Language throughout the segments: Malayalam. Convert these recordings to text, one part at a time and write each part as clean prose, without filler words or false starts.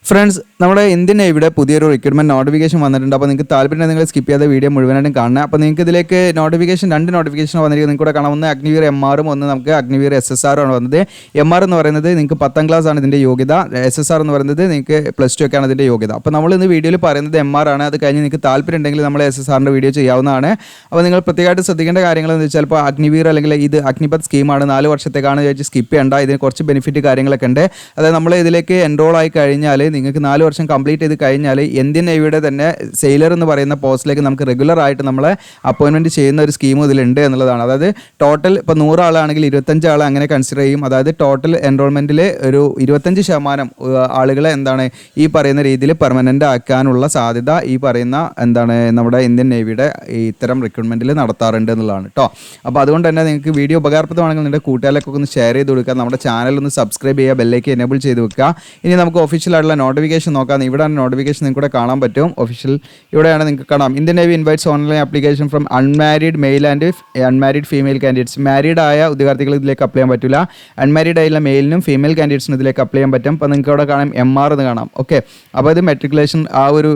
ഫ്രണ്ട്സ്, നമ്മുടെ ഇന്ത്യൻ നേവിയുടെ പുതിയൊരു റിക്രൂട്ട്മെന്റ് നോട്ടിഫിക്കേഷൻ വന്നിട്ടുണ്ട്. അപ്പോൾ നിങ്ങൾക്ക് താല്പര്യം നിങ്ങൾ സ്കിപ്പ് ചെയ്യാതെ വീഡിയോ മുഴുവനായിട്ടും കാണുക. അപ്പോൾ നിങ്ങൾക്ക് ഇതിലേക്ക് രണ്ട് നോട്ടിഫിക്കേഷൻ വന്നിരിക്കുന്നത് നിങ്ങൾക്ക് കൂടെ കാണാം. ഒന്ന് അഗ്നിവീർ MRഉം ഒന്ന് നമുക്ക് അഗ്നിവീർ SSR ആണ് വന്നത്. MR എന്ന് പറയുന്നത് നിങ്ങൾക്ക് 10ാം ക്ലാസ് ആണ് ഇതിൻ്റെ യോഗ്യത. SSR എന്ന് പറയുന്നത് നിങ്ങൾക്ക് +2 ഒക്കെയാണ് ഇതിൻ്റെ യോഗ്യത. അപ്പോൾ നമ്മൾ ഇന്ന് വീഡിയോയിൽ പറയുന്നത് MR ആണ്. അത് കഴിഞ്ഞ് നിങ്ങൾക്ക് താല്പര്യം ഉണ്ടെങ്കിൽ നമ്മൾ SSRൻ്റെ വീഡിയോ ചെയ്യാവുന്നതാണ്. അപ്പോൾ നിങ്ങൾ പ്രത്യേകമായിട്ട് ശ്രദ്ധിക്കേണ്ട കാര്യങ്ങൾ എന്ന് വെച്ചാൽ ഇപ്പോൾ അഗ്നിവീർ അല്ലെങ്കിൽ ഇത് അഗ്നിപത് സ്കീമാണ്, 4 വർഷത്തേക്കാണ് ചോദിച്ച് സ്കിപ്പ് ചെയ്യേണ്ട. ഇതിന് കുറച്ച് ബെനിഫിറ്റ് കാര്യങ്ങളൊക്കെ ഉണ്ട്. അതായത് നമ്മൾ ഇതിലേക്ക് എൻറോൾ ആയി കഴിഞ്ഞാൽ നിങ്ങൾക്ക് 4 വർഷം കംപ്ലീറ്റ് ചെയ്ത് കഴിഞ്ഞാൽ ഇന്ത്യൻ നേവിയുടെ തന്നെ സെയിലർ എന്ന് പറയുന്ന പോസ്റ്റിലേക്ക് നമുക്ക് റെഗുലർ ആയിട്ട് നമ്മളെ അപ്പോയിൻമെൻറ്റ് ചെയ്യുന്ന ഒരു സ്കീം ഇതിലുണ്ട് എന്നുള്ളതാണ്. അതായത് ടോട്ടൽ ഇപ്പോൾ 100 ആളാണെങ്കിൽ 25 ആളെ അങ്ങനെ കൺസിഡർ ചെയ്യും. അതായത് ടോട്ടൽ എൻറോൾമെൻറ്റിൽ ഒരു 25% ആളുകളെ ഈ പറയുന്ന രീതിയിൽ പെർമനൻ്റ് ആക്കാനുള്ള സാധ്യത ഈ പറയുന്ന നമ്മുടെ ഇന്ത്യൻ നേവിയുടെ ഇത്തരം റിക്രൂട്ട്മെൻറ്റിൽ നടത്താറുണ്ട് എന്നുള്ളതാണ് കേട്ടോ. അപ്പോൾ അതുകൊണ്ട് തന്നെ നിങ്ങൾക്ക് വീഡിയോ ഉപകാരപ്രദമാണെങ്കിൽ നിങ്ങളുടെ കൂട്ടുകാരിലൊക്കെ ഒന്ന് ഷെയർ ചെയ്ത് കൊടുക്കുക, നമ്മുടെ ചാനൽ ഒന്ന് സബ്സ്ക്രൈബ് ചെയ്യുക, ബെല്ലേക്ക് എനേബിൾ ചെയ്ത് വെക്കുക. ഇനി നമുക്ക് ഒഫീഷ്യലായിട്ടുള്ള നോട്ടിഫിക്കേഷൻ നോക്കാം. ഇവിടെയാണ് നോട്ടിഫിക്കേഷൻ നിങ്ങൾക്ക് കാണാൻ പറ്റും. ഒഫീഷ്യൽ ഇവിടെയാണ് നിങ്ങൾക്ക് കാണാം. Indian navy invites online application from unmarried male and unmarried female candidates. Married ആയ ഉദ്യോഗാർത്ഥികൾ ഇതിലേക്ക് അപ്ലൈ ചെയ്യാൻ പറ്റില്ല. അൺമാരീഡ് ആയുള്ള മെയിലിനും ഫീമെയിൽ കാൻഡിഡേറ്റ്സിനും ഇതിലേക്ക് അപ്ലൈ ചെയ്യാൻ പറ്റും. അപ്പോൾ നിങ്ങൾക്ക് ഇവിടെ കാണാം MR എന്ന് കാണാം. ഓക്കെ, അപ്പോൾ ഇത് മെട്രിക്കുലേഷൻ ആ ഒരു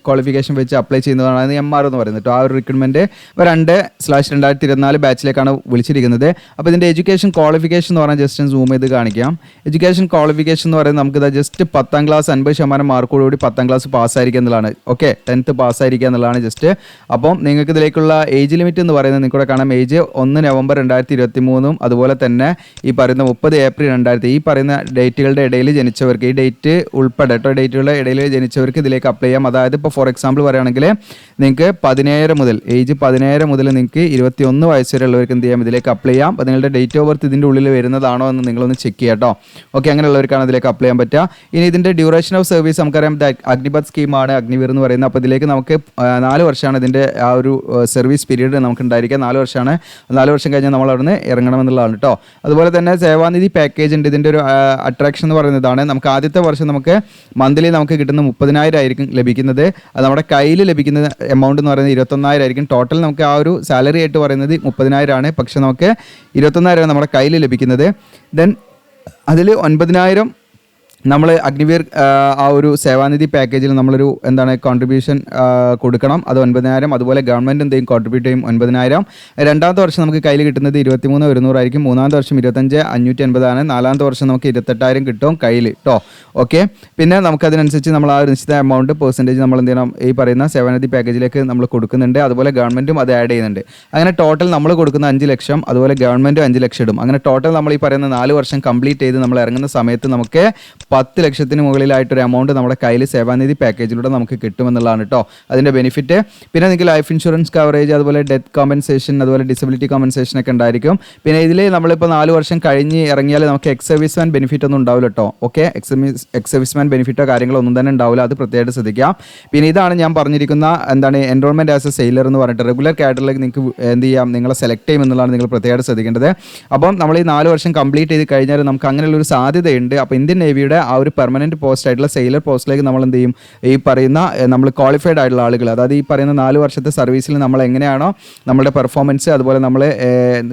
ക്വാളിഫിക്കേഷൻ വെച്ച് അപ്ലൈ ചെയ്യുന്നതാണ് MR എന്ന് പറയുന്നത്. ആ ഒരു റിക്രൂട്ട്മെൻറ്റ് 2/2024 ബാച്ചിലേക്കാണ് വിളിച്ചിരിക്കുന്നത്. അപ്പോൾ ഇതിൻ്റെ എഡ്യൂക്കേഷൻ ക്വാളിഫിക്കേഷൻ എന്ന് പറഞ്ഞാൽ ജസ്റ്റ് സൂം ചെയ്ത് കാണിക്കാം. എഡ്യൂക്കേഷൻ ക്വാളിഫിക്കേഷൻ എന്ന് പറയുന്നത് നമുക്ക് ജസ്റ്റ് 10ാം ക്ലാസ് 50% മാർക്കോടുകൂടി 10ാം ക്ലാസ് പാസ്സായിരിക്കുക എന്നുള്ളതാണ്. ഓക്കെ, 10th പാസ്സായിരിക്കുക എന്നുള്ളതാണ് ജസ്റ്റ്. അപ്പം നിങ്ങൾക്ക് ഇതിലേക്കുള്ള ഏജ് ലിമിറ്റ് എന്ന് പറയുന്നത് നിങ്ങൾക്കൂടെ കാണാം. ഏജ് 1 നവംബർ 2023 അതുപോലെ തന്നെ ഈ പറയുന്ന 30 ഏപ്രിൽ 2000 ഈ പറയുന്ന ഡേറ്റുകളുടെ ഇടയിൽ ജനിച്ചവർക്ക്, ഈ ഡേറ്റ് ഉൾപ്പെടെ ഡേറ്റുകളുടെ ഇടയിൽ ജനിച്ചവർക്ക് ഇതിലേക്ക് അപ്ലൈ ചെയ്യാം. അതായത് ഇപ്പോൾ ഫോർ എക്സാമ്പിൾ പറയുകയാണെങ്കിൽ നിങ്ങൾക്ക് 17 മുതൽ നിങ്ങൾക്ക് 21 വയസ്സ് വരെ ഉള്ളവർക്ക് എന്ത് ചെയ്യാം, ഇതിലേക്ക് അപ്ലൈ ചെയ്യാം. അപ്പോൾ നിങ്ങളുടെ ഡേറ്റ് ഓഫ് ബർത്ത് ഇതിൻ്റെ ഉള്ളിൽ വരുന്നതാണോ എന്ന് നിങ്ങളൊന്ന് ചെക്ക് ചെയ്യാം കേട്ടോ. ഓക്കെ, അങ്ങനെയുള്ളവർക്കാണ് ഇതിലേക്ക് അപ്ലൈ ചെയ്യാൻ പറ്റുക. ഇനി ഇതിൻ്റെ ഡ്യൂറേഷൻ ഓഫ് സർവീസ് നമുക്കറിയാം, അഗ്നിപത് സ്കീമാണ് അഗ്നിവീർ എന്ന് പറയുന്നത്. അപ്പോൾ ഇതിലേക്ക് നമുക്ക് 4 വർഷമാണ് ഇതിൻ്റെ ആ ഒരു സർവീസ് പീരീഡ് നമുക്ക് ഉണ്ടായിരിക്കുക. 4 വർഷമാണ്. 4 വർഷം കഴിഞ്ഞാൽ നമ്മൾ അവിടെ നിന്ന് ഇറങ്ങണമെന്നുള്ളതാണ് കേട്ടോ. അതുപോലെ തന്നെ സേവാനിധി പാക്കേജ് ഉണ്ട്. ഇതിൻ്റെ ഒരു അട്രാക്ഷൻ എന്ന് പറയുന്നതാണ്, നമുക്ക് ആദ്യത്തെ വർഷം നമുക്ക് മന്ത്ലി നമുക്ക് കിട്ടുന്ന 30,000 ആയിരിക്കും ലഭിക്കുന്നത്. അത് നമ്മുടെ കയ്യിൽ ലഭിക്കുന്ന എമൗണ്ട് എന്ന് പറയുന്നത് 21,000 ആയിരിക്കും. ടോട്ടൽ നമുക്ക് ആ ഒരു സാലറി ആയിട്ട് പറയുന്നത് 30,000 ആണ്. പക്ഷേ നമുക്ക് 21,000 നമ്മുടെ കയ്യിൽ ലഭിക്കുന്നത്. ദെൻ അതിൽ 9,000 നമ്മൾ അഗ്നിവീർ ആ ഒരു സേവാനിധി പാക്കേജിൽ നമ്മളൊരു കോൺട്രിബ്യൂഷൻ കൊടുക്കണം. അത് 9,000. അതുപോലെ ഗവൺമെൻറ് എന്തെങ്കിലും കോൺട്രിബ്യൂട്ട് ചെയ്യും 9,000. രണ്ടാമത്തെ വർഷം നമുക്ക് കയ്യിൽ കിട്ടുന്നത് 23,100 ആയിരിക്കും. മൂന്നാമത്തെ വർഷം 25,580 ആണ്. നാലാമത്തെ വർഷം നമുക്ക് 28,000 കിട്ടും കയ്യിൽ കേട്ടോ. ഓക്കെ, പിന്നെ നമുക്കതിനനുസരിച്ച് നമ്മൾ ആ ഒരു നിശ്ചിത എമൗണ്ട് പെർസെൻറ്റേജ് നമ്മൾ എന്ത് ചെയ്യണം, ഈ പറയുന്ന സേവാനിധി പാക്കേജിലേക്ക് നമ്മൾ കൊടുക്കുന്നുണ്ട്. അതുപോലെ ഗവൺമെൻറ്റും അത് ആഡ് ചെയ്യുന്നുണ്ട്. അങ്ങനെ ടോട്ടൽ നമ്മൾ കൊടുക്കുന്ന 5 ലക്ഷം, അതുപോലെ ഗവൺമെൻറ്റും 5 ലക്ഷം ഇടും. അങ്ങനെ ടോട്ടൽ നമ്മൾ ഈ പറയുന്ന 4 വർഷം കംപ്ലീറ്റ് ചെയ്ത് നമ്മൾ ഇറങ്ങുന്ന സമയത്ത് നമുക്ക് 10 ലക്ഷത്തിന് മുകളിലായിട്ടൊരു എമൗണ്ട് നമ്മുടെ കയ്യിൽ സേവാനിധി പാക്കേജിലൂടെ നമുക്ക് കിട്ടുമെന്നുള്ളതാണ് കേട്ടോ അതിൻ്റെ ബെനിഫിറ്റ്. പിന്നെ നിങ്ങൾക്ക് ലൈഫ് ഇൻഷുറൻസ് കവറേജ്, അതുപോലെ ഡെത്ത് കോമ്പൻസേഷൻ, അതുപോലെ ഡിസബിലിറ്റി കോമ്പൻസേഷൻ ഒക്കെ ഉണ്ടായിരിക്കും. പിന്നെ ഇതിൽ നമ്മളിപ്പോൾ 4 വർഷം കഴിഞ്ഞ് ഇറങ്ങിയാൽ നമുക്ക് എക്സ് സർവീസ്മാൻ ബെനിഫിറ്റ് ഒന്നും ഉണ്ടാവില്ല കേട്ടോ. ഓക്കെ, എക്സ് സർവീസ്മാൻ ബെനിഫിറ്റോ കാര്യങ്ങളോ ഒന്നും തന്നെ ഉണ്ടാവില്ല. അത് പ്രത്യേകമായിട്ട് ശ്രദ്ധിക്കാം. പിന്നെ ഇതാണ് ഞാൻ പറഞ്ഞിരിക്കുന്ന എൻറോൾമെൻറ്റ് ആസ് എ സെയിലർ എന്ന് പറഞ്ഞിട്ട് റെഗുലർ കാഡറിലേക്ക് നിങ്ങൾക്ക് എന്ത് ചെയ്യാം, നിങ്ങളെ സെലക്ട് ചെയ്യുമെന്നുള്ളതാണ് നിങ്ങൾ പ്രത്യേകമായിട്ട് ശ്രദ്ധിക്കേണ്ടത്. അപ്പം നമ്മൾ ഈ 4 വർഷം കംപ്ലീറ്റ് ചെയ്ത് കഴിഞ്ഞാൽ നമുക്ക് അങ്ങനെയുള്ളൊരു സാധ്യതയുണ്ട്. അപ്പോൾ ഇന്ത്യൻ നേവിയുടെ ആ ഒരു പെർമനൻറ്റ് പോസ്റ്റ് ആയിട്ടുള്ള സെയിലർ പോസ്റ്റിലേക്ക് നമ്മൾ എന്ത് ചെയ്യും, ഈ പറയുന്ന നമ്മൾ ക്വാളിഫൈഡ് ആയിട്ടുള്ള ആളുകൾ, അതായത് ഈ പറയുന്ന 4 വർഷത്തെ സർവീസിൽ നമ്മൾ എങ്ങനെയാണോ നമ്മുടെ പെർഫോമൻസ്, അതുപോലെ നമ്മൾ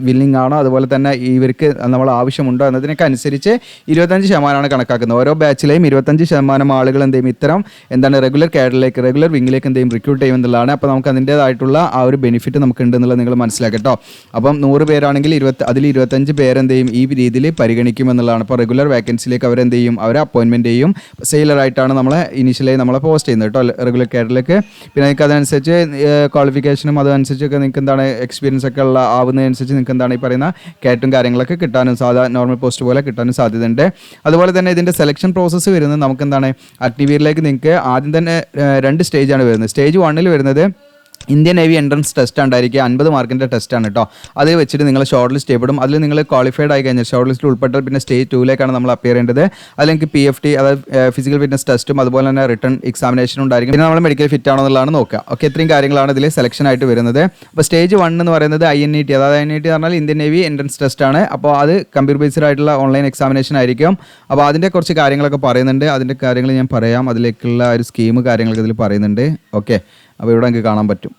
വില്ലിംഗ് ആണോ, അതുപോലെ തന്നെ ഇവർക്ക് നമ്മൾ ആവശ്യമുണ്ടോ എന്നതിനൊക്കെ അനുസരിച്ച് 25% കണക്കാക്കുന്നത്. ഓരോ ബാച്ചിലെയും 25% ആളുകൾ എന്ത് ചെയ്യും, ഇത്തരം റെഗുലർ കാഡറിലേക്ക്, റെഗുലർ വിങ്ങിലേക്ക് എന്ത് ചെയ്യും, റിക്രൂട്ട് ചെയ്യുമെന്നുള്ളതാണ്. അപ്പോൾ നമുക്ക് അതിൻ്റേതായിട്ടുള്ള ആ ഒരു ബെനിഫിറ്റ് നമുക്ക് ഉണ്ടെന്നുള്ളത് നിങ്ങൾ മനസ്സിലാക്കട്ടോ. അപ്പം 100 പേരാണെങ്കിൽ അതിൽ 25 പേരെന്ത് ചെയ്യും, ഈ രീതിയിൽ പരിഗണിക്കുമെന്നുള്ളതാണ്. അപ്പോൾ റെഗുലർ വേക്കൻസിയിലേക്ക് അവരെന്ത് ചെയ്യും, അവരെ അപ്പോയിൻമെൻറ്റ് ചെയ്യും. സെയിലറായിട്ടാണ് നമ്മളെ ഇനീഷ്യലി നമ്മളെ പോസ്റ്റ് ചെയ്യുന്നത് കേട്ടോ റെഗുലർ കാഡറിലേക്ക്. പിന്നെ നിങ്ങൾക്ക് അതനുസരിച്ച് ക്വാളിഫിക്കേഷനും അതനുസരിച്ചൊക്കെ നിങ്ങൾക്ക് എക്സ്പീരിയൻസ് ഒക്കെ ആവുന്നതനുസരിച്ച് നിങ്ങൾക്ക് ഈ പറയുന്ന കാറ്റും കാര്യങ്ങളൊക്കെ കിട്ടാനും നോർമൽ പോസ്റ്റ് പോലെ കിട്ടാനും സാധ്യതയുണ്ട്. അതുപോലെ തന്നെ ഇതിൻ്റെ സെലക്ഷൻ പ്രോസസ്സ് വരുന്നത് നമുക്ക് അഗ്നിവീറിലേക്ക് നിങ്ങൾക്ക് ആദ്യം തന്നെ 2 സ്റ്റേജാണ് വരുന്നത്. സ്റ്റേജ് 1 വരുന്നത് ഇന്ത്യൻ നേവി എൻട്രൻസ് ടെസ്റ്റ് ഉണ്ടായിരിക്കുക. 50 മാർക്കിൻ്റെ ടെസ്റ്റാണ് കേട്ടോ. അത് വെച്ചിട്ട് നിങ്ങൾ ഷോർട്ട് ലിസ്റ്റ് ചെയ്യപ്പെടും. അതിൽ നിങ്ങൾ ക്വാളിഫൈഡ് ആയി കഴിഞ്ഞാൽ ഷോർട്ട് ലിസ്റ്റിൽ ഉൾപ്പെട്ടാൽ പിന്നെ സ്റ്റേജ് 2ലേക്കാണ് നമ്മൾ അപ്പിയർ ചെയ്യേണ്ടത്. അല്ലെങ്കിൽ PFT, അതായത് ഫിസിക്കൽ ഫിറ്റ്നസ് ടെസ്റ്റും അതുപോലെ തന്നെ റിട്ടേൺ എക്സാമിനേഷനും ഉണ്ടായിരിക്കും. പിന്നെ നമ്മൾ മെഡിക്കൽ ഫിറ്റ് ആണോ എന്നുള്ളതാണ് നോക്കുക. ഓക്കെ, ഇത്രയും കാര്യങ്ങളാണ് ഇതിൽ സെലക്ഷൻ ആയിട്ട് വരുന്നത്. അപ്പോൾ സ്റ്റേജ് 1 എന്ന് പറയുന്നത് INET, അതായത് INET എന്ന് പറഞ്ഞാൽ ഇന്ത്യൻ നേവി എൻട്രൻസ് ടെസ്റ്റ് ആണ്. അപ്പോൾ അത് കമ്പ്യൂട്ടർ ബേസ്ഡ് ആയിട്ടുള്ള ഓൺലൈൻ എക്സാമിനേഷൻ ആയിരിക്കും. അപ്പോൾ അതിൻ്റെ കുറച്ച് കാര്യങ്ങളൊക്കെ പറയുന്നുണ്ട്. അതിൻ്റെ കാര്യങ്ങൾ ഞാൻ പറയാം. അതിലേക്കുള്ള ഒരു സ്കീം കാര്യങ്ങളൊക്കെ ഇതിൽ പറയുന്നുണ്ട്. ഓക്കെ, അപ്പോൾ ഇവിടെ നിങ്ങൾക്ക് കാണാൻ പറ്റും.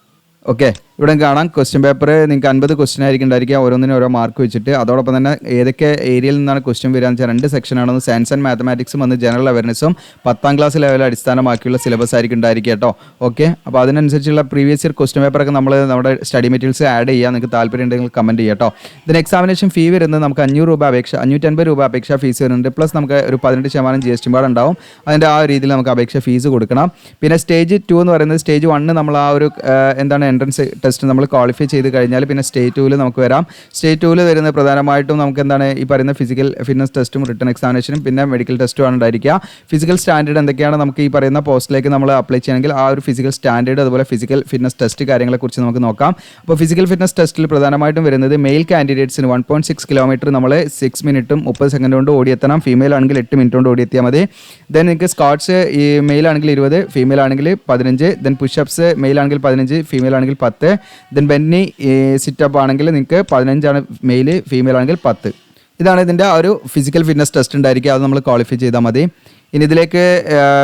ഓക്കെ. ഇവിടെ കാണാം ക്വസ്റ്റ്യൻ പേപ്പർ നിങ്ങൾക്ക് 50 ക്വസ്റ്റ്യൻ ആയിരിക്കും ഉണ്ടായിരിക്കുക, ഓരോന്നിനും ഓരോ മാർക്ക് വെച്ചിട്ട്. അതോടൊപ്പം തന്നെ ഏതൊക്കെ ഏരിയയിൽ നിന്നാണ് ക്വസ്റ്റ്യൻ വരികയെന്ന് വെച്ചാൽ 2 സെക്ഷനാണ്, സയൻസ് ആൻഡ് മാത്തമാറ്റിക്സും ഒന്ന് ജനറൽ അവയർനെസ്സും 10ാം ക്ലാസ് ലെവൽ അടിസ്ഥാനമാക്കിയുള്ള സിലബസ് ആയിരിക്കും ഉണ്ടായിരിക്കുക കേട്ടോ. ഓക്കെ, അപ്പോൾ അതിനനുസരിച്ചുള്ള പ്രീവിയസ് ഇയർ ക്വസ്റ്റ്യൻ പേപ്പറൊക്കെ നമ്മൾ നമ്മുടെ സ്റ്റഡി മെറ്റീരിയൽസ് ആഡ് ചെയ്യുക. നിങ്ങൾക്ക് താല്പര്യം ഉണ്ടെങ്കിൽ കമൻറ്റ് ചെയ്യുക കേട്ടോ. ഇതിന് എക്സാമിനേഷൻ ഫീ വരുന്നത് നമുക്ക് 500 രൂപ അപേക്ഷ 550 രൂപ അപേക്ഷ ഫീസ് വരുന്നുണ്ട്. പ്ലസ് നമുക്ക് ഒരു 18% GST പാട് ഉണ്ടാവും. അതിൻ്റെ ആ രീതിയിൽ നമുക്ക് അപേക്ഷ ഫീസ് കൊടുക്കണം. പിന്നെ സ്റ്റേജ് 2 എന്ന് പറയുന്നത് സ്റ്റേജ് 1 നമ്മൾ ആ ഒരു എൻട്രൻസ് ടെസ്റ്റ് നമ്മൾ ക്വാളിഫൈ ചെയ്ത് കഴിഞ്ഞാൽ പിന്നെ സ്റ്റേജ് 2 നമുക്ക് വരാം. സ്റ്റേജ് 2 വരുന്നത് പ്രധാനമായിട്ടും നമുക്ക് ഈ പറയുന്ന ഫിസിക്കൽ ഫിറ്റ്നസ് ടെസ്റ്റും റിട്ടൺ എക്സാമിനേഷനും പിന്നെ മെഡിക്കൽ ടെസ്റ്റും ആണ് ഉണ്ടായിരിക്കുക. ഫിസിക്കൽ സ്റ്റാൻഡേർഡ് എന്തൊക്കെയാണ് നമുക്ക് ഈ പറയുന്ന പോസ്റ്റിലേക്ക് നമ്മൾ അപ്ലൈ ചെയ്യണമെങ്കിൽ ആ ഒരു ഫിസിക്കൽ സ്റ്റാൻഡേർഡ് അതുപോലെ ഫിസിക്കൽ ഫിറ്റ്നസ് ടെസ്റ്റ് കാര്യങ്ങളെക്കുറിച്ച് നമുക്ക് നോക്കാം. അപ്പോൾ ഫിസിക്കൽ ഫിറ്റ്നസ് ടെസ്റ്റിൽ പ്രധാനമായിട്ടും വരുന്നത് മെയിൽ കാൻഡിഡേറ്റ്സിന് 1.6 കിലോമീറ്റർ നമ്മൾ 6 മിനിറ്റും 30 സെക്കൻഡ് കൊണ്ട് ഓടിയെത്തണം. ഫീമെയിൽ ആണെങ്കിൽ 8 മിനിറ്റ് കൊണ്ട് ഓടിയെത്തിയാൽ മതി. ദെൻ നിങ്ങൾക്ക് സ്ക്വാട്സ് ഈ മെയിൽ ആണെങ്കിൽ 20, ഫീമെയിൽ ആണെങ്കിൽ 15. ദെൻ പുഷപ്സ് മെയിൽ ആണെങ്കിൽ 15, ഫീമെയിൽ ആണെങ്കിൽ 10. ദെൻ ബെന്നി സിറ്റപ്പ് ആണെങ്കിൽ നിങ്ങൾക്ക് 15 ആണ് മെയിൽ, ഫീമെയിൽ ആണെങ്കിൽ 10. ഇതാണ് ഇതിൻ്റെ ആ ഒരു ഫിസിക്കൽ ഫിറ്റ്നസ് ടെസ്റ്റ് ഉണ്ടായിരിക്കുക. അത് നമ്മൾ ക്വാളിഫൈ ചെയ്താൽ മതി. ഇനി ഇതിലേക്ക്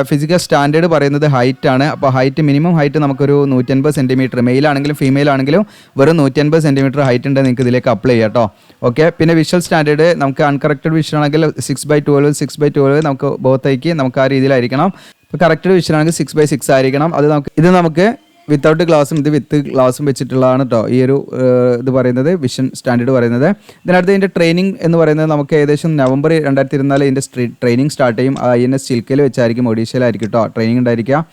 ഫിസിക്കൽ സ്റ്റാൻഡേർഡ് പറയുന്നത് ഹൈറ്റ് ആണ്. അപ്പോൾ ഹൈറ്റ് മിനിമം ഹൈറ്റ് നമുക്കൊരു 150 സെൻറ്റിമീറ്റർ, മെയിൽ ആണെങ്കിലും ഫീമെയിൽ ആണെങ്കിലും വെറും 150 സെൻറ്റിമീറ്റർ ഹൈറ്റ് ഉണ്ട്. നിങ്ങൾക്ക് ഇതിലേക്ക് അപ്ലൈ ചെയ്യാം കേട്ടോ. ഓക്കെ, പിന്നെ വിഷ്വൽ സ്റ്റാൻഡേർഡ് നമുക്ക് അൺകറക്റ്റഡ് വിഷൻ ആണെങ്കിൽ 6/12 6/12 നമുക്ക് ബോത്തൈക്ക് നമുക്ക് ആ രീതിയിലായിരിക്കണം. ഇപ്പോൾ കറക്റ്റഡ് വിഷൻ ആണെങ്കിൽ 6/6 ആയിരിക്കണം. ഇത് നമുക്ക് വിത്തൗട്ട് ഗ്ലാസും ഇത് വിത്ത് ഗ്ലാസും വെച്ചിട്ടുള്ളതാണ് കേട്ടോ ഈ ഒരു ഇത് പറയുന്നത് വിഷൻ സ്റ്റാൻഡേർഡ് പറയുന്നത്. ഇതിനടുത്ത് ഇതിൻ്റെ ട്രെയിനിങ് എന്ന് പറയുന്നത് നമുക്ക് ഏകദേശം നവംബർ 2024 ഇതിൻ്റെ ട്രെയിനിങ് സ്റ്റാർട്ട് ചെയ്യും. INS ചിൽക്കയിൽ വെച്ചായിരിക്കും, ഒഡീഷയിലായിരിക്കും കേട്ടോ ട്രെയിനിങ് ഉണ്ടായിരിക്കുക.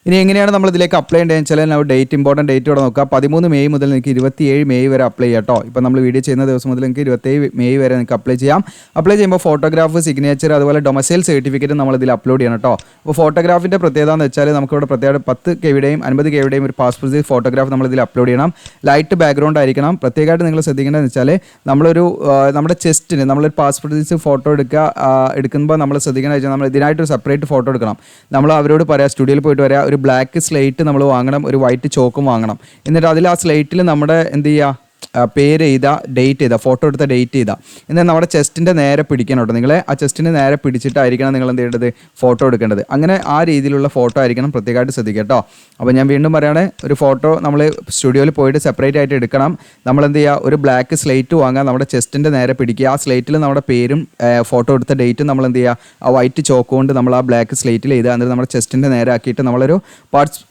ഇനി എങ്ങനെയാണ് നമ്മൾ ഇതിലേക്ക് അപ്ലൈ ചെയ്യേണ്ടതെന്ന് വെച്ചാൽ നമ്മൾ ഇമ്പോർട്ടൻറ്റ് ഡേറ്റ് ഇവിടെ നോക്കുക. 13 മെയ് മുതൽ നിങ്ങൾക്ക് 27 മെയ് വരെ അപ്ലൈ ചെയ്യാം കേട്ടോ. ഇപ്പോൾ നമ്മൾ വീഡിയോ ചെയ്യുന്ന ദിവസം മുതൽ നിങ്ങൾക്ക് 27 മെയ് വരെ നിങ്ങൾക്ക് അപ്ലൈ ചെയ്യാം. അപ്ലൈ ചെയ്യുമ്പോൾ ഫോട്ടോഗ്രാഫ്, സിഗ്നേച്ചർ അതുപോലെ ഡൊമസൈൽ സർട്ടിഫിക്കറ്റ് നമ്മൾ ഇതിൽ അപ്ലോഡ് ചെയ്യണം കേട്ടോ. അപ്പോൾ ഫോട്ടോഗ്രാഫിൻ്റെ പ്രത്യേകത എന്ന് വെച്ചാൽ നമുക്കിവിടെ പ്രത്യേക 10 കെയുടെയും 50 കെയുടെയും ഒരു പാസ്പോർട്ട് സൈസ് ഫോട്ടോഗ്രാഫ് നമ്മൾ ഇതിൽ അപ്ലോഡ് ചെയ്യണം. ലൈറ്റ് ബാക്ക്ഗ്രൗണ്ട് ആയിരിക്കണം. പ്രത്യേകമായിട്ട് നിങ്ങൾ ശ്രദ്ധിക്കേണ്ടതെന്ന് വെച്ചാൽ നമ്മുടെ ചെസ്റ്റിന് നമ്മളൊരു പാസ്പോർട്ട് സൈസ് ഫോട്ടോ എടുക്കുമ്പോൾ നമ്മൾ ശ്രദ്ധിക്കേണ്ടത് വെച്ചാൽ നമ്മൾ ഇതിനായിട്ടൊരു സെപ്പറേറ്റ് ഫോട്ടോ എടുക്കണം. നമ്മൾ അവരോട് പറയാം, സ്റ്റുഡിയോയിൽ പോയിട്ട് വരാം, ഒരു ബ്ലാക്ക് സ്ലേറ്റ് നമ്മൾ വാങ്ങണം, ഒരു വൈറ്റ് ചോക്കും വാങ്ങണം. എന്നിട്ട് അതിൽ ആ സ്ലേറ്റിൽ നമ്മുടെ എന്ത് ചെയ്യുക, പേര് ചെയ്താൽ ഡേറ്റ് ചെയ്താൽ ഫോട്ടോ എടുത്ത ഡേറ്റ് ചെയ്താൽ എന്നാൽ നമ്മുടെ ചെസ്റ്റിൻ്റെ നേരെ പിടിക്കണം കേട്ടോ. നിങ്ങൾ ആ ചെസ്റ്റിൻ്റെ നേരെ പിടിച്ചിട്ടായിരിക്കണം നിങ്ങൾ എന്ത് ചെയ്യേണ്ടത്, ഫോട്ടോ എടുക്കേണ്ടത്. അങ്ങനെ ആ രീതിയിലുള്ള ഫോട്ടോ ആയിരിക്കണം, പ്രത്യേകമായിട്ട് ശ്രദ്ധിക്കുക കേട്ടോ. അപ്പോൾ ഞാൻ വീണ്ടും പറയുകയാണ്, ഒരു ഫോട്ടോ നമ്മൾ സ്റ്റുഡിയോയിൽ പോയിട്ട് സെപ്പറേറ്റ് ആയിട്ട് എടുക്കണം. നമ്മൾ എന്ത് ചെയ്യുക, ഒരു ബ്ലാക്ക് സ്ലേറ്റ് വാങ്ങുക, നമ്മുടെ ചെസ്റ്റിൻ്റെ നേരെ പിടിക്കുക. ആ സ്ലേറ്റിൽ നമ്മുടെ പേരും ഫോട്ടോ എടുത്ത ഡേറ്റും നമ്മൾ എന്ത് ചെയ്യുക, ആ വൈറ്റ് ചോക്ക് കൊണ്ട് നമ്മൾ ആ ബ്ലാക്ക് സ്ലേറ്റിൽ ചെയ്ത് എന്നിട്ട് നമ്മുടെ ചെസ്റ്റിൻ്റെ നേരെ ആക്കിയിട്ട് നമ്മളൊരു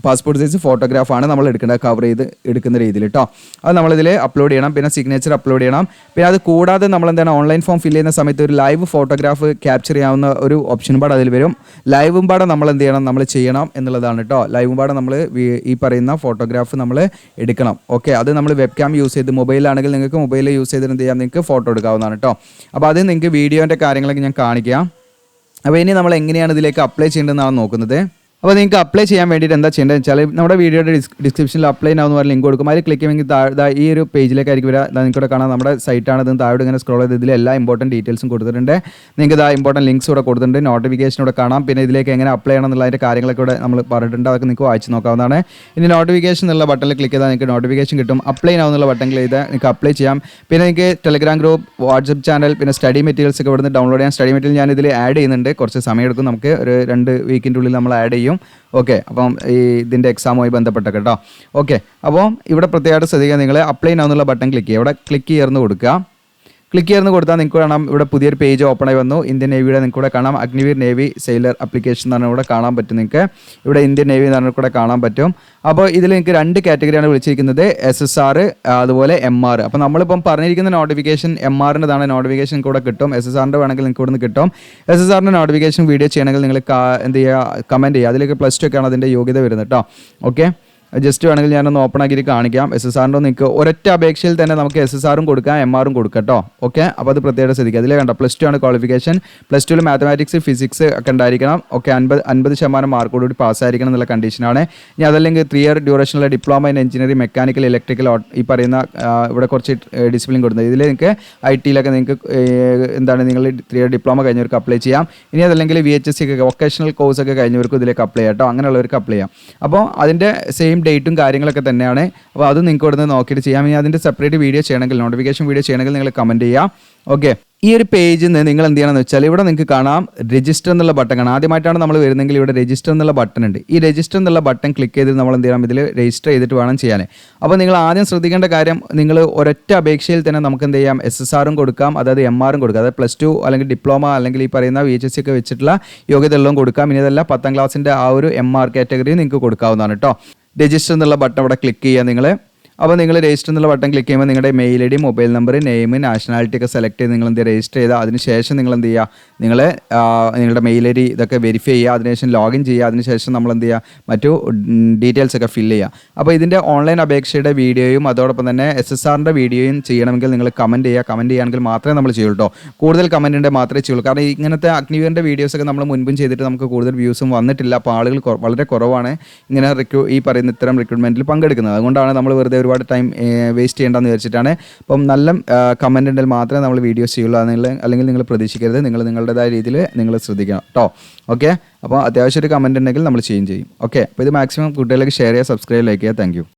പാസ്പോർട്ട് സൈസ് ഫോട്ടോഗ്രാഫാണ് നമ്മൾ എടുക്കേണ്ടത്, കവർ ചെയ്ത് എടുക്കുന്ന രീതിയിൽ കേട്ടോ. അത് നമ്മളിതിൽ അപ്ലോഡ് ചെയ്യണം. പിന്നെ സിഗ്നേച്ചർ അപ്ലോഡ് ചെയ്യണം. പിന്നെ അത് കൂടാതെ നമ്മൾ എന്താണ് ഓൺലൈൻ ഫോം ഫില്ല് ചെയ്യുന്ന സമയത്ത് ഒരു ലൈവ് ഫോട്ടോഗ്രാഫ് ക്യാപ്ചർ ചെയ്യാവുന്ന ഒരു ഓപ്ഷൻ പാട് അതിൽ വരും. ലൈവും പാടെ നമ്മൾ എന്ത് ചെയ്യണം, നമ്മൾ ചെയ്യണം എന്നുള്ളതാണ് കേട്ടോ. ലൈവും പാടെ നമ്മൾ ഈ പറയുന്ന ഫോട്ടോഗ്രാഫ് നമ്മൾ എടുക്കണം. ഓക്കെ, അത് നമ്മൾ വെബ് ക്യാം യൂസ് ചെയ്ത് മൊബൈലാണെങ്കിൽ നിങ്ങൾക്ക് മൊബൈൽ യൂസ് ചെയ്തിട്ട് എന്ത് ചെയ്യാം, നിങ്ങൾക്ക് ഫോട്ടോ എടുക്കാവുന്നതാണ് കേട്ടോ. അപ്പോൾ അത് നിങ്ങൾക്ക് വീഡിയോൻ്റെ കാര്യങ്ങളൊക്കെ ഞാൻ കാണിക്കാം. അപ്പോൾ ഇനി നമ്മൾ എങ്ങനെയാണ് ഇതിലേക്ക് അപ്ലൈ ചെയ്യേണ്ടതെന്നാണ് നോക്കുന്നത്. അപ്പോൾ നിങ്ങൾക്ക് അപ്ലൈ ചെയ്യാൻ വേണ്ടിയിട്ട് എന്താ ചെയ്യേണ്ടതെന്ന് വെച്ചാൽ നമ്മുടെ വീഡിയോയുടെ ഡിസ്ക്രിപ്ഷനിൽ അപ്ലൈ ആവുന്ന പറഞ്ഞ ലിങ്ക് കൊടുക്കും. അതിൽ ക്ലിക്ക് ചെയ്യുമെങ്കിൽ താഴെ ഈ ഒരു പേജിലേക്കായിരിക്കും വരിക. നിങ്ങൾക്ക് കാണാം നമ്മുടെ സൈറ്റാണ്. ഇത് താഴെ ഇങ്ങനെ സ്ക്രോൾ ചെയ്ത് ഇതിൽ എല്ലാ ഇമ്പോർട്ടൻറ്റ് ഡീറ്റെയിൽസും കൊടുത്തിട്ടുണ്ട്. നിങ്ങൾക്ക് ഇമ്പോർട്ടൻറ്റ് ലിങ്ക്സ് ഇവിടെ കൊടുത്തിട്ടുണ്ട്, നോട്ടിഫിക്കേഷൻ ഇവിടെ കാണാം. പിന്നെ ഇതിലേക്ക് എങ്ങനെ അപ്ലൈ ചെയ്യണം എന്നുള്ളതിൻ്റെ കാര്യങ്ങളൊക്കെ ഇവിടെ നമ്മൾ പറഞ്ഞിട്ടുണ്ട്. അതൊക്കെ നിങ്ങൾക്ക് വായിച്ച് നോക്കാവുന്നതാണ്. ഇനി നോട്ടിഫിക്കേഷൻ എന്നുള്ള ബട്ടണിൽ ക്ലിക്ക് ചെയ്താൽ നിങ്ങൾക്ക് നോട്ടിഫിക്കേഷൻ കിട്ടും. അപ്ലൈ ആവുന്നുള്ള ബട്ടൺ ക്ലിക്ക് ചെയ്താൽ നിങ്ങൾക്ക് അപ്ലൈ ചെയ്യാം. പിന്നെ നിങ്ങൾക്ക് ടെലഗ്രാം ഗ്രൂപ്പ്, വാട്സപ്പ് ചാനൽ, പിന്നെ സ്റ്റഡി മെറ്റീരിയൽസ് ഒക്കെ ഇവിടുന്ന് ഡൗൺലോഡ് ചെയ്യാം. സ്റ്റഡി മെറ്റീരിയൽ ഞാൻ ഇതിൽ ആഡ് ചെയ്യുന്നുണ്ട്. കുറച്ച് സമയം എടുക്കും, നമുക്ക് ഒരു 2 വീക്കിൻ്റെ ഉള്ളിൽ നമ്മൾ ആഡ് ചെയ്യും. ഓക്കെ, അപ്പം ഇതിൻ്റെ എക്സാമുമായി ബന്ധപ്പെട്ടൊക്കെ കേട്ടോ. ഓക്കെ, അപ്പോൾ ഇവിടെ പ്രത്യേകമായിട്ട് ശ്രദ്ധിക്കുക, നിങ്ങൾ അപ്ലൈ ആവുന്നുള്ള ബട്ടൺ ക്ലിക്ക് ചെയ്യുക. ഇവിടെ ക്ലിക്ക് ചെയ്ത് കൊടുക്കുക. ക്ലിക്ക് ചെയ്ത് കൊടുത്താൽ നിങ്ങൾക്ക് കാണാം ഇവിടെ പുതിയൊരു പേജ് ഓപ്പൺ ആയി വന്നു. ഇന്ത്യൻ നേവിയുടെ നിങ്ങൾക്ക് ഇവിടെ കാണാം അഗ്നിവീർ നേവി സെയിലർ അപ്ലിക്കേഷൻ എന്ന് പറഞ്ഞാൽ ഇവിടെ കാണാൻ പറ്റും. നിങ്ങൾക്ക് ഇവിടെ ഇന്ത്യൻ നേവി എന്ന് പറഞ്ഞാൽ കൂടെ കാണാൻ പറ്റും. അപ്പോൾ ഇതിൽ നിങ്ങൾക്ക് 2 കാറ്റഗറിയാണ് വിളിച്ചിരിക്കുന്നത്, SSR അതുപോലെ MR. അപ്പോൾ നമ്മളിപ്പം പറഞ്ഞിരിക്കുന്ന നോട്ടിഫിക്കേഷൻ MRൻ്റെതാണ്. നോട്ടിഫിക്കേഷൻ കൂടെ കിട്ടും. SSRൻ്റെ വേണമെങ്കിൽ നിങ്ങൾക്ക് ഇവിടെ നിന്ന് കിട്ടും. SSRൻ്റെ നോട്ടിഫിക്കേഷൻ വീഡിയോ ചെയ്യണമെങ്കിൽ നിങ്ങൾ എന്ത് ചെയ്യുക, കമൻറ്റ് ചെയ്യുക. അതിലേക്ക് +2 ഒക്കെയാണ് അതിൻ്റെ യോഗ്യത വരുന്നത് കേട്ടോ. ഓക്കെ, ജസ്റ്റ് വേണമെങ്കിൽ ഞാനൊന്ന് ഓപ്പൺ ആക്കിയിട്ട് കാണിക്കാം. SSRൻ്റെ നിങ്ങൾക്ക് ഒരൊറ്റ അപേക്ഷയിൽ തന്നെ നമുക്ക് SSRും കൊടുക്കാം, MRും കൊടുക്കാം കേട്ടോ. ഓക്കെ, അപ്പോൾ അത് പ്രത്യേകം ശ്രദ്ധിക്കുക. അതിലേ കണ്ടോ +2 ആണ് ക്വാളിഫിക്കേഷൻ. +2 മാത്തമാറ്റിക്സ് ഫിസിക്സ് ഒക്കെ ഉണ്ടായിരിക്കണം. ഓക്കെ, 50% മാർക്കോടുകൂടി പാസ്സായിരിക്കണം എന്നുള്ള കണ്ടീഷനാണ്. ഇനി അതല്ലെങ്കിൽ 3 ഇയർ ഡ്യൂറേഷനുള്ള diploma in engineering, mechanical, electrical ഈ പറയുന്ന ഇവിടെ കുറച്ച് ഡിസിപ്ലിൻ കൊടുക്കുന്നത്. ഇതിൽ നിങ്ങൾക്ക് IT-യിലൊക്കെ നിങ്ങൾക്ക് എന്താണ് നിങ്ങൾ 3 ഇയർ ഡിപ്ലോമ കഴിഞ്ഞവർക്ക് അപ്ലൈ ചെയ്യാം. ഇനി അതല്ലെങ്കിൽ VHSC ഒക്കെ വൊക്കേഷണൽ കോഴ്സ് ഒക്കെ കഴിഞ്ഞവർക്ക് ഇതിലേക്ക് അപ്ലൈ ചെയ്യാം കേട്ടോ. അങ്ങനെയുള്ളവർക്ക് അപ്ലൈ ചെയ്യാം. അപ്പോൾ അതിൻ്റെ സെയിം ഡേറ്റും കാര്യങ്ങളൊക്കെ തന്നെയാണ്. അപ്പോൾ അത് നിങ്ങൾക്ക് ഇവിടെ നിന്ന് നോക്കിയിട്ട് ചെയ്യാം. ഇനി അതിൻ്റെ സെപ്പറേറ്റ് വീഡിയോ ചെയ്യണമെങ്കിൽ, നോട്ടിഫിക്കേഷൻ വീഡിയോ ചെയ്യണമെങ്കിൽ നിങ്ങൾ കമൻറ്റ് ചെയ്യാം. ഓക്കെ, ഈ ഒരു പേജിൽ നിന്ന് നിങ്ങൾ എന്ത് ചെയ്യണമെന്ന് വെച്ചാൽ ഇവിടെ നിങ്ങൾക്ക് കാണാം രജിസ്റ്റർ എന്നുള്ള ബട്ടൺ കാണാം. ആദ്യമായിട്ടാണ് നമ്മൾ വരുന്നതെങ്കിൽ ഇവിടെ രജിസ്റ്റർ എന്നുള്ള ബട്ടൺ ഉണ്ട്. ഈ രജിസ്റ്റർ എന്നുള്ള ബട്ടൺ ക്ലിക്ക് ചെയ്ത് നമ്മൾ എന്ത് ചെയ്യണം, ഇതിൽ രജിസ്റ്റർ ചെയ്തിട്ട് വേണം ചെയ്യാൻ. അപ്പോൾ നിങ്ങൾ ആദ്യം ശ്രദ്ധിക്കേണ്ട കാര്യം, നിങ്ങൾ ഒരൊറ്റ അപേക്ഷയിൽ തന്നെ നമുക്ക് എന്ത് ചെയ്യാം, SSRും കൊടുക്കാം, അതായത് MRും കൊടുക്കാം. അതായത് +2 അല്ലെങ്കിൽ ഡിപ്ലോമ അല്ലെങ്കിൽ ഈ പറയുന്ന VHSC ഒക്കെ വെച്ചിട്ടുള്ള യോഗ്യതയെല്ലാം കൊടുക്കാം. ഇനി ഇതല്ല 10ാം ക്ലാസ്സിൻ്റെ ആ ഒരു MR കാറ്റഗറി നിങ്ങൾക്ക് കൊടുക്കാവുന്നതാണ് കേട്ടോ. രജിസ്റ്റർ എന്നുള്ള ബട്ടൺ ഇവിടെ ക്ലിക്ക് ചെയ്യുക നിങ്ങൾ. അപ്പോൾ നിങ്ങൾ രജിസ്റ്റർ എന്നുള്ള ബട്ടൺ ക്ലിക്ക് ചെയ്യുമ്പോൾ നിങ്ങളുടെ mail ID, mobile number, name, nationality ഒക്കെ സെലക്ട് ചെയ്ത് നിങ്ങൾ എന്ത് രജിസ്റ്റർ ചെയ്താൽ അതിനുശേഷം നിങ്ങൾ എന്ത് ചെയ്യുക, നിങ്ങളുടെ മെയിൽ ID ഇതൊക്കെ വെരിഫൈ ചെയ്യുക, അതിനുശേഷം ലോഗിൻ ചെയ്യുക, അതിനുശേഷം നമ്മൾ എന്ത് ചെയ്യുക, മറ്റു ഡീറ്റെയിൽസ് ഒക്കെ ഫില്ല് ചെയ്യുക. അപ്പോൾ ഇതിൻ്റെ ഓൺലൈൻ അപേക്ഷയുടെ വീഡിയോയും അതോടൊപ്പം തന്നെ SSRൻ്റെ വീഡിയോയും ചെയ്യണമെങ്കിൽ നിങ്ങൾ കമൻറ്റ് ചെയ്യുകയാണെങ്കിൽ മാത്രമേ നമ്മൾ ചെയ്യുള്ളൂ കേട്ടോ. കൂടുതൽ കമൻറ്റ് ഉണ്ടെങ്കിൽ മാത്രമേ ചെയ്യുള്ളൂ. കാരണം ഇങ്ങനത്തെ അഗ്നിവീറിൻ്റെ വീഡിയോസൊക്കെ നമ്മൾ മുൻപും ചെയ്തിട്ട് നമുക്ക് കൂടുതൽ വ്യൂസും വന്നിട്ടില്ല. അപ്പോൾ ആളുകൾ വളരെ കുറവാണ് ഇങ്ങനെ ഈ പറയുന്ന ഇത്തരം റിക്രൂട്ട്മെൻറ്റിൽ പങ്കെടുക്കുന്നത്. അതുകൊണ്ടാണ് നമ്മൾ വെറുതെ ഒരുപാട് ടൈം വേസ്റ്റ് ചെയ്യേണ്ടെന്ന് വിചാരിച്ചിട്ടാണ്. അപ്പം നല്ല കമൻറ്റ് ഉണ്ടെങ്കിൽ മാത്രമേ നമ്മൾ വീഡിയോസ് ചെയ്യുള്ളൂ. അല്ലെങ്കിൽ നിങ്ങൾ പ്രതീക്ഷിക്കരുത്, നിങ്ങളുടേതായ രീതിയിൽ നിങ്ങൾ ശ്രദ്ധിക്കണം കേട്ടോ. ഓക്കെ, അപ്പോൾ അത്യാവശ്യം ഒരു കമൻറ്റ് ഉണ്ടെങ്കിൽ നമ്മൾ ചെയ്യും. ഓക്കെ, അപ്പോൾ ഇത് മാക്സിമം കുട്ടികളിലേക്ക് ഷെയർ ചെയ്യുക, സബ്സ്ക്രൈബ്, ലൈക്ക് ചെയ്യുക. Thank you.